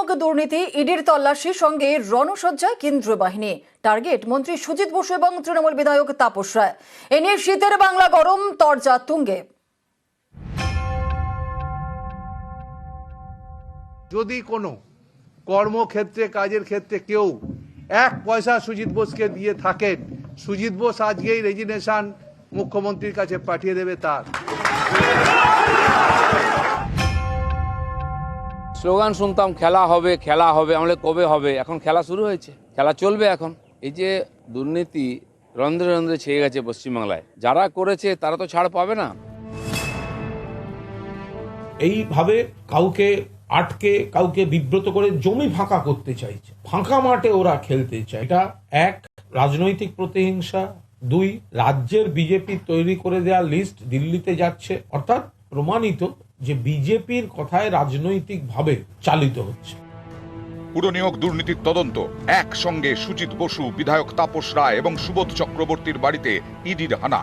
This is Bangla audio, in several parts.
নিয়োগ দুর্নীতি, ইডির তল্লাশির সঙ্গে রণসজ্জায় কেন্দ্রীয় বাহিনী। টার্গেট মন্ত্রী সুজিত বসু এবং তৃণমূল বিধায়ক তাপস রায়। এ নিয়ে শীতের বাংলা গরম, তরজা তুঙ্গে। যদি কোনো কর্মক্ষেত্রে, কাজের ক্ষেত্রে কেউ এক পয়সা সুজিত বোসকে দিয়ে থাকেন, সুজিত বোস আজকেই রেজিগনেশন মুখ্যমন্ত্রীর কাছে পাঠিয়ে দেবে। তার স্লোগান শুনতাম, খেলা হবে খেলা হবে, আমাদের কবে হবে? এখন খেলা শুরু হয়েছে, খেলা চলবে এখন। এই যে দুর্নীতি রন্ধ্রে রন্ধ্রে ছেয়ে গেছে পশ্চিমবাংলায়, যারা করেছে তারা তো ছাড় পাবে না। এইভাবে কাউকে আটকে, কাউকে বিব্রত করে জমি ফাঁকা করতে চাইছে, ফাঁকা মাঠে ওরা খেলতে চায়। এটা এক, রাজনৈতিক প্রতিহিংসা। দুই, রাজ্যের বিজেপি তৈরি করে দেওয়া লিস্ট দিল্লিতে যাচ্ছে, অর্থাৎ প্রমাণিত যে বিজেপির কথায় রাজনৈতিকভাবে চালিত হচ্ছে। পুরো নিয়োগ দুর্নীতির তদন্ত, একসঙ্গে সুজিত বসু, বিধায়ক তাপস রায় এবং সুবোধ চক্রবর্তীর বাড়িতে ইডির হানা।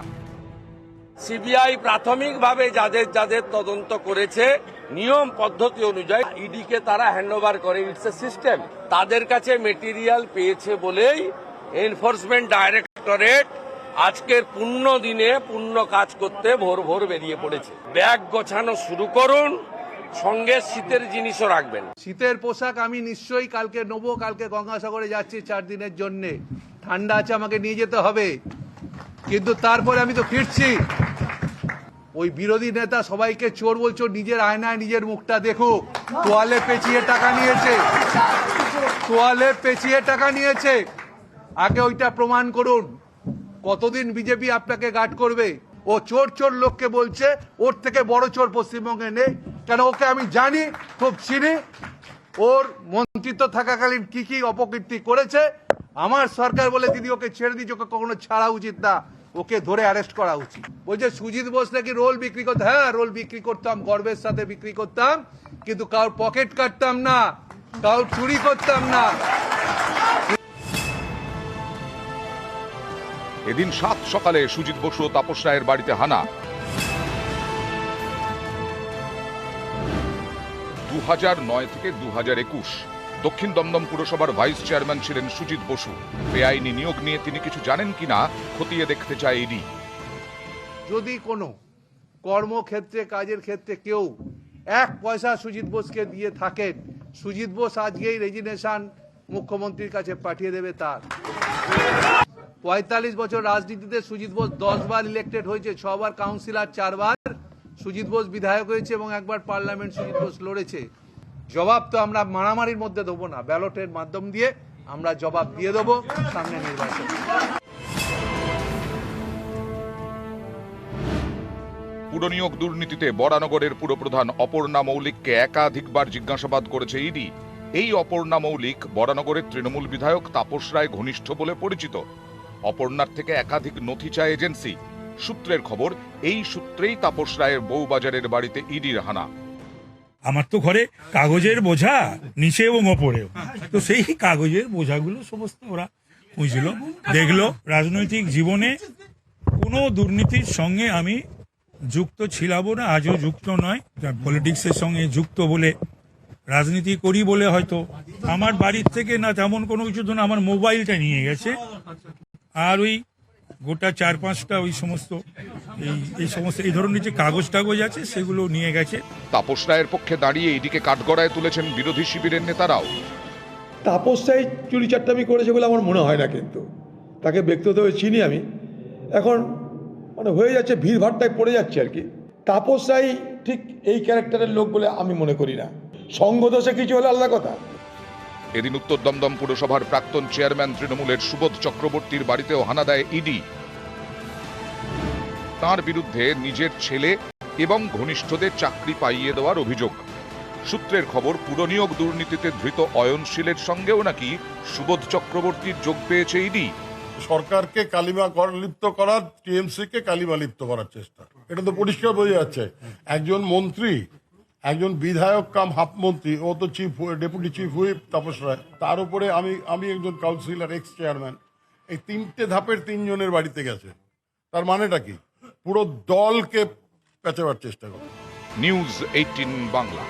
সিবিআই প্রাথমিকভাবে যাদের যাদের তদন্ত করেছে নিয়ম পদ্ধতি অনুযায়ী ইডিকে তারা হ্যান্ডওভার করে। It's a system. তাদের কাছে মেটেরিয়াল পেয়েছে বলেই এনফোর্সমেন্ট ডাইরেক্টরেট আজকের পূর্ণ দিনে পূর্ণ কাজ করতে ভোর ভোর বেরিয়ে পড়েছে। ব্যাগ গোছানো শুরু করুন, সঙ্গে শীতের জিনিসও রাখবেন। শীতের পোশাক আমি নিশ্চয়ই কালকে নেবো। কালকে গঙ্গাসাগরে যাচ্ছি 4 দিনের জন্যে, ঠান্ডা আছে, আমাকে নিয়ে যেতে হবে। কিন্তু তারপরে আমি তো ফিরছি। ওই বিরোধী নেতা সবাইকে চোর বলছো, নিজের আয়নায় নিজের মুখটা দেখো। তোয়ালে পেঁচিয়ে টাকা নিয়েছে, তোয়ালে পেঁচিয়ে টাকা নিয়েছে। আগে ওইটা প্রমাণ করুন। কতদিন বিজেপি আপনাকে গার্ড করবে? ও চোর চোর লোককে বলছে, ওর থেকে বড় চোর পশ্চিমবঙ্গে নেই। কেন, ওকে আমি জানি, খুব চিনি। ওর মন্ত্রিত্ব থাকাকালীন কি কি অপকীর্তি করেছে। আমার সরকার বলে দিদি ওকে ছেড়ে দিয়েছে, ওকে কখনো ছাড়া উচিত না, ওকে ধরে অ্যারেস্ট করা উচিত। বলছে সুজিত বোস নাকি রোল বিক্রি করতে। হ্যাঁ, রোল বিক্রি করতাম, গর্বের সাথে বিক্রি করতাম, কিন্তু কারোর পকেট কাটতাম না, কারোর চুরি করতাম না। এদিন 7 সকালে সুজিত বসু ও তাপস রায়ের বাড়িতে হানা। 2009 থেকে 2021 দক্ষিণ দমদম পুরসভার ভাইস চেয়ারম্যান ছিলেন সুজিত বসু। বেআইনি নিয়োগ নিয়ে তিনি কিছু জানেন কিনা খতিয়ে দেখতে চায় ইডি। যদি কোনো কর্মক্ষেত্রে, কাজের ক্ষেত্রে কেউ এক পয়সা সুজিত বোসকে দিয়ে থাকেন, সুজিত বোস আজকেই রেজিগনেশন মুখ্যমন্ত্রীর কাছে পাঠিয়ে দেবে। তার 45 বছর রাজনীতিতে সুজিত বোস 10 বার ইলেক্টেড হয়েছে, 6 বার কাউন্সিলর, 4 বার সুজিত বোস বিধায়ক হয়েছে এবং একবার পার্লামেন্ট সুজিত বোস লড়েছে। জবাব তো আমরা মারামারির মধ্যে দেবো না, ব্যালটের মাধ্যম দিয়ে আমরা জবাব দিয়ে দেবো সামনে নির্বাচন। পুরনিয়োগ দুর্নীতিতে বরানগরের পুরপ্রধান অপর্ণা মৌলিককে একাধিকবার জিজ্ঞাসাবাদ করেছে ইডি। এই অপর্ণা মৌলিক বরানগরের তৃণমূল বিধায়ক তাপস রায় ঘনিষ্ঠ বলে পরিচিত। অপর্ণার থেকে একাধিক নথি চায় এজেন্সি। সূত্রের খবর, এই সূত্রেই তাপস রায়ের বউবাজারের বাড়িতে ইডির হানা। আমার তো ঘরে কাগজের বোঝা নিচে এবং ওপরেও, তো সেই কাগজের বোঝাগুলো সমস্ত ওরা খুঁজলো, দেখলো। রাজনৈতিক জীবনে কোনো দুর্নীতির সঙ্গে আমি যুক্ত ছিলাম না, আজও যুক্ত নয়। পলিটিক্সের সঙ্গে যুক্ত বলে, রাজনীতি করি বলে হয়তো আমার বাড়ির থেকে না তেমন কোনো কিছু, ধরুন আমার মোবাইলটা নিয়ে গেছে, আর ওই গোটা 4-5টা ওই সমস্ত এই ধরনের যে কাগজ টাগজ আছে সেগুলো নিয়ে গেছে। তাপস রায়ের পক্ষে দাঁড়িয়ে ইডিকে কাঠগড়ায় তুলেছেন বিরোধী শিবিরের নেতারাও। তাপস রায় চুরি চাট্টামি করেছে বলে আমার মনে হয় না, কিন্তু তাকে ব্যক্তিগতভাবে চিনি আমি। এখন মানে হয়ে যাচ্ছে, ভিড়ভাড়টায় পড়ে যাচ্ছে আর কি। তাপস রায় ঠিক এই ক্যারেক্টারের লোক বলে আমি মনে করি না। সঙ্গদোষে কিছু হলে আলাদা কথা। এদিন উত্তর দমদম পুরসভার প্রাক্তন চেয়ারম্যান তৃণমূলের সুবোধ চক্রবর্তীর বাড়িতেও হানা দেয় ইডি। তার বিরুদ্ধে নিজের ছেলে এবং ঘনিষ্ঠদের চাকরি পাইয়ে দেওয়ার অভিযোগ। সূত্রের খবর, পুরনিয়োগ দুর্নীতিতে ধৃত অয়নশীলের সঙ্গেও নাকি সুবোধ চক্রবর্তীর যোগ পেয়েছে ইডি। সরকারকে কালিমা লিপ্ত করার, টিএমসি কে কালিমা লিপ্ত করার চেষ্টা, এটা তো পরিষ্কার বোঝা যাচ্ছে। একজন মন্ত্রী, একজন বিধায়ক কাম হাফ মন্ত্রী, ও তো deputy chief whip Tapas Roy, তার উপরে আমি একজন কাউন্সিলর, এক্স চেয়ারম্যান। এই 3টে ধাপের 3 জনের বাড়িতে গেছে। তার মানেটা কি? পুরো দলকে পেঁচাবার চেষ্টা করে। নিউজ 18 বাংলা।